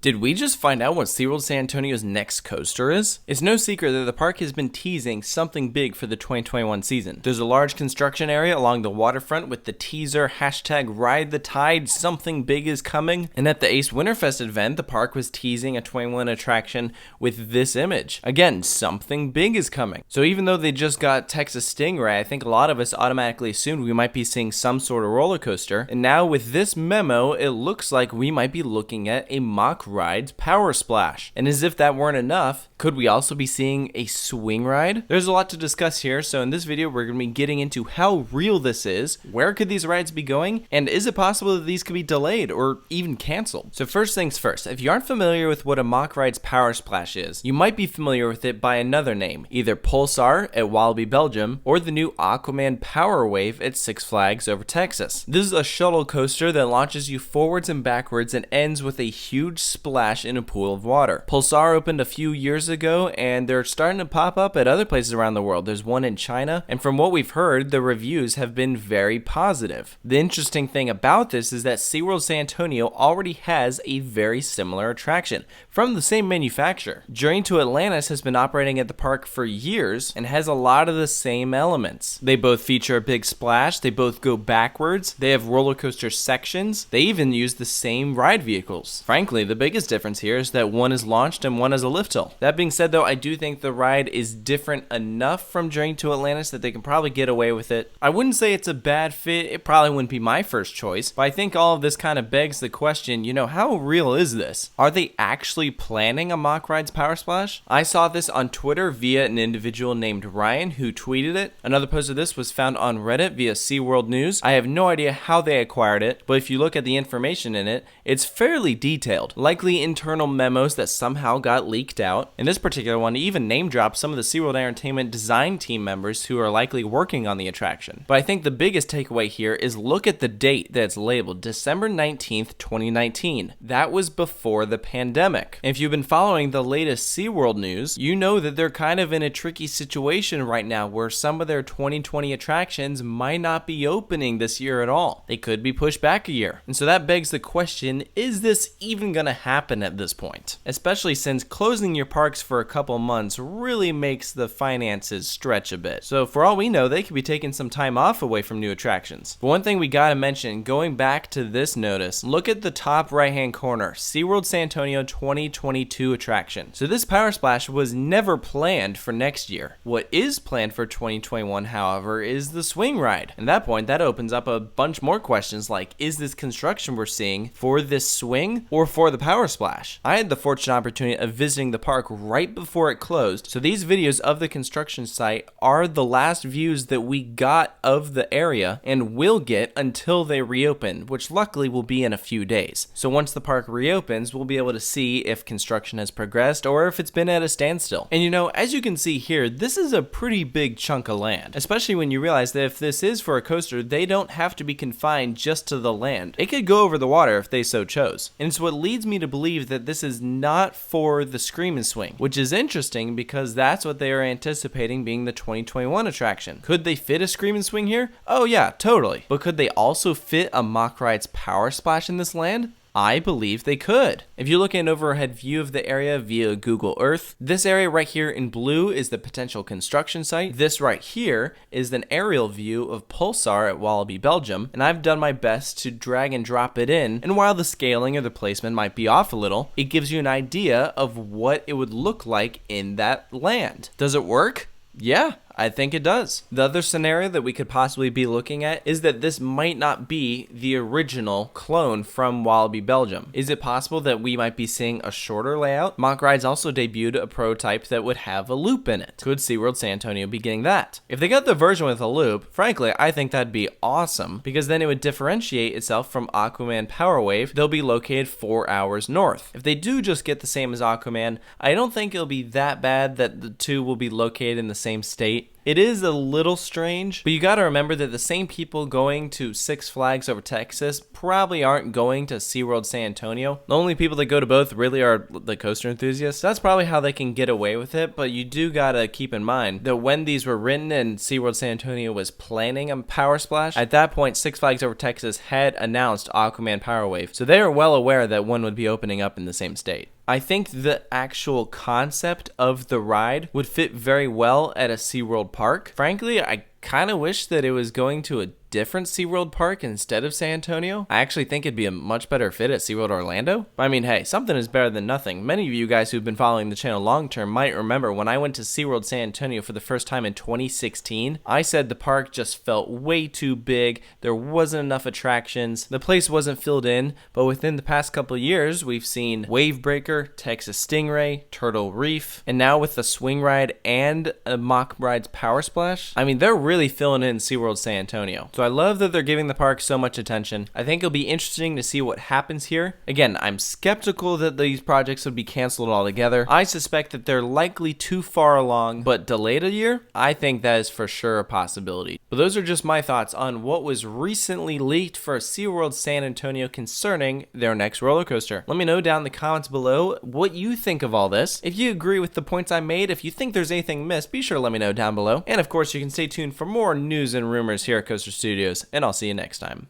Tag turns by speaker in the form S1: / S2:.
S1: Did we just find out what SeaWorld San Antonio's next coaster is? It's no secret that the park has been teasing something big for the 2021 season. There's a large construction area along the waterfront with the teaser #Ride the Tide, something big is coming. And at the Ace Winterfest event, the park was teasing a 21 attraction with this image. Again, something big is coming. So even though they just got Texas Stingray, I think a lot of us automatically assumed we might be seeing some sort of roller coaster. And now with this memo, it looks like we might be looking at a MACK Powersplash. And as if that weren't enough, could we also be seeing a swing ride? There's a lot to discuss here, so in this video we're going to be getting into how real this is, where could these rides be going, and is it possible that these could be delayed or even canceled? So first things first, if you aren't familiar with what a MACK Powersplash is, you might be familiar with it by another name, either Pulsar at Wallaby, Belgium, or the new Aquaman Power Wave at Six Flags over Texas. This is a shuttle coaster that launches you forwards and backwards and ends with a huge splash in a pool of water. Pulsar opened a few years ago and they're starting to pop up at other places around the world. There's one in China, and from what we've heard, the reviews have been very positive. The interesting thing about this is that SeaWorld San Antonio already has a very similar attraction from the same manufacturer. Journey to Atlantis has been operating at the park for years and has a lot of the same elements. They both feature a big splash, they both go backwards, they have roller coaster sections, they even use the same ride vehicles. Frankly, the biggest difference here is that one is launched and one is a lift hill. That being said though, I do think the ride is different enough from Journey to Atlantis that they can probably get away with it. I wouldn't say it's a bad fit, it probably wouldn't be my first choice, but I think all of this kind of begs the question, how real is this? Are they actually planning a MACK Powersplash? I saw this on Twitter via an individual named Ryan who tweeted it. Another post of this was found on Reddit via SeaWorld News. I have no idea how they acquired it, but if you look at the information in it, it's fairly detailed. Likely internal memos that somehow got leaked out. In this particular one, it even name dropped some of the SeaWorld Entertainment design team members who are likely working on the attraction. But I think the biggest takeaway here is look at the date that's labeled, December 19th, 2019. That was before the pandemic. And if you've been following the latest SeaWorld news, you know that they're kind of in a tricky situation right now where some of their 2020 attractions might not be opening this year at all. They could be pushed back a year. And so that begs the question, is this even gonna happen at this point? Especially since closing your parks for a couple months really makes the finances stretch a bit. So for all we know, they could be taking some time off away from new attractions. But one thing we gotta mention, going back to this notice, look at the top right hand corner, SeaWorld San Antonio 2022 attraction. So this Powersplash was never planned for next year. What is planned for 2021, however, is the swing ride. And at that point, that opens up a bunch more questions like, is this construction we're seeing for this swing or for the Powersplash? I had the fortunate opportunity of visiting the park right before it closed, so these videos of the construction site are the last views that we got of the area and will get until they reopen, which luckily will be in a few days. So once the park reopens, we'll be able to see if construction has progressed or if it's been at a standstill. And as you can see here, this is a pretty big chunk of land, especially when you realize that if this is for a coaster, they don't have to be confined just to the land. It could go over the water if they so chose. And it's what leads me to believe that this is not for the Scream and Swing, which is interesting because that's what they are anticipating being the 2021 attraction. Could they fit a Scream and Swing here? Oh yeah, totally. But could they also fit a MACK Powersplash in this land? I believe they could. If you look at an overhead view of the area via Google Earth, this area right here in blue is the potential construction site. This right here is an aerial view of Pulsar at Wallaby, Belgium, and I've done my best to drag and drop it in, and while the scaling or the placement might be off a little, it gives you an idea of what it would look like in that land. Does it work? Yeah, I think it does. The other scenario that we could possibly be looking at is that this might not be the original clone from Wallaby, Belgium. Is it possible that we might be seeing a shorter layout? MACK Rides also debuted a prototype that would have a loop in it. Could SeaWorld San Antonio be getting that? If they got the version with a loop, frankly, I think that'd be awesome because then it would differentiate itself from Aquaman Power Wave. They'll be located 4 hours north. If they do just get the same as Aquaman, I don't think it'll be that bad that the two will be located in the same state. It is a little strange, but you gotta remember that the same people going to Six Flags over Texas probably aren't going to SeaWorld San Antonio. The only people that go to both really are the coaster enthusiasts. That's probably how they can get away with it, but you do gotta keep in mind that when these were written and SeaWorld San Antonio was planning a Power Splash, at that point Six Flags over Texas had announced Aquaman Power Wave, so they are well aware that one would be opening up in the same state. I think the actual concept of the ride would fit very well at a SeaWorld park. Frankly, I kind of wish that it was going to a different SeaWorld park instead of San Antonio. I actually think it'd be a much better fit at SeaWorld Orlando. I mean, hey, something is better than nothing. Many of you guys who've been following the channel long term might remember when I went to SeaWorld San Antonio for the first time in 2016, I said the park just felt way too big. There wasn't enough attractions. The place wasn't filled in, but within the past couple of years, we've seen Wave Breaker, Texas Stingray, Turtle Reef, and now with the swing ride and a MACK Powersplash, I mean, they're really filling in SeaWorld San Antonio. So I love that they're giving the park so much attention. I think it'll be interesting to see what happens here. Again, I'm skeptical that these projects would be canceled altogether. I suspect that they're likely too far along, but delayed a year? I think that is for sure a possibility. But those are just my thoughts on what was recently leaked for SeaWorld San Antonio concerning their next roller coaster. Let me know down in the comments below what you think of all this. If you agree with the points I made, if you think there's anything missed, be sure to let me know down below. And of course, you can stay tuned for more news and rumors here at Coaster Studios, and I'll see you next time.